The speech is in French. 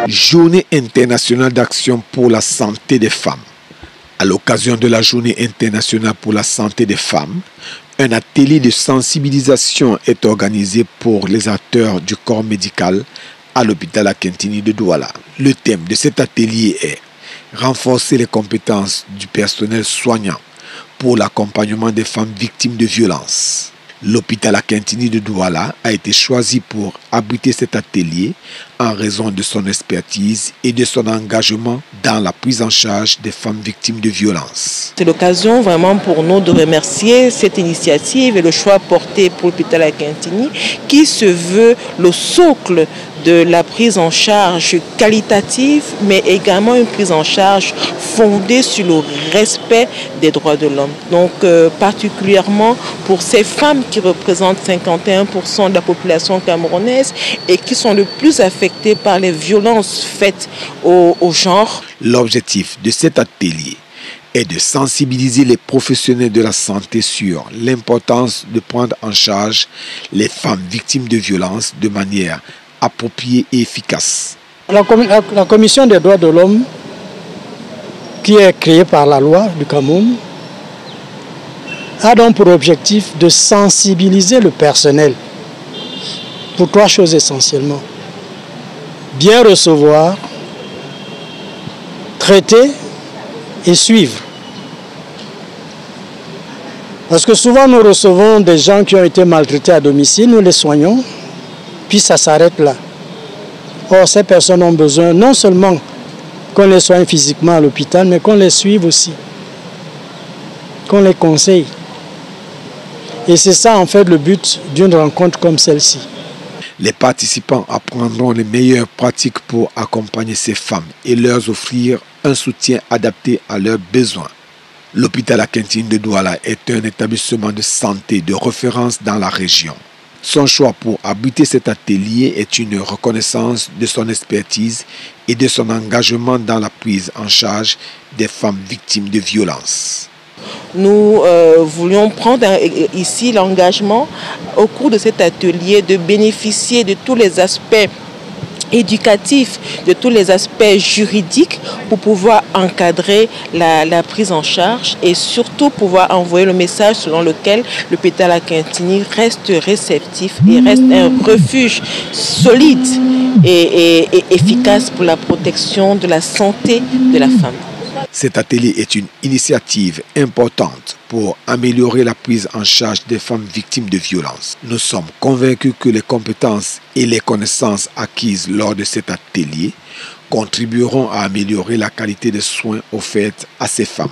Journée internationale d'action pour la santé des femmes. À l'occasion de la Journée internationale pour la santé des femmes, un atelier de sensibilisation est organisé pour les acteurs du corps médical à l'hôpital Akintini de Douala. Le thème de cet atelier est renforcer les compétences du personnel soignant pour l'accompagnement des femmes victimes de violences. L'hôpital Akintini de Douala a été choisi pour abriter cet atelier en raison de son expertise et de son engagement dans la prise en charge des femmes victimes de violences. C'est l'occasion vraiment pour nous de remercier cette initiative et le choix porté pour l'hôpital Akintini qui se veut le socle de la prise en charge qualitative, mais également une prise en charge fondée sur le respect des droits de l'homme. Donc particulièrement pour ces femmes qui représentent 51% de la population camerounaise et qui sont le plus affectées par les violences faites au genre. L'objectif de cet atelier est de sensibiliser les professionnels de la santé sur l'importance de prendre en charge les femmes victimes de violences de manière appropriée et efficace. La Commission des droits de l'homme, qui est créée par la loi du Cameroun, a donc pour objectif de sensibiliser le personnel pour trois choses essentiellement. Bien recevoir, traiter et suivre. Parce que souvent nous recevons des gens qui ont été maltraités à domicile, nous les soignons, puis ça s'arrête là. Or, ces personnes ont besoin non seulement qu'on les soigne physiquement à l'hôpital, mais qu'on les suive aussi, qu'on les conseille. Et c'est ça en fait le but d'une rencontre comme celle-ci. Les participants apprendront les meilleures pratiques pour accompagner ces femmes et leur offrir un soutien adapté à leurs besoins. L'hôpital Akintini de Douala est un établissement de santé de référence dans la région. Son choix pour abriter cet atelier est une reconnaissance de son expertise et de son engagement dans la prise en charge des femmes victimes de violences. Nous voulions prendre ici l'engagement au cours de cet atelier de bénéficier de tous les aspects éducatifs, de tous les aspects juridiques pour pouvoir encadrer la prise en charge et surtout pouvoir envoyer le message selon lequel l'hôpital Akintini reste réceptif et reste un refuge solide et efficace pour la protection de la santé de la femme. Cet atelier est une initiative importante pour améliorer la prise en charge des femmes victimes de violences. Nous sommes convaincus que les compétences et les connaissances acquises lors de cet atelier contribueront à améliorer la qualité des soins offerts à ces femmes.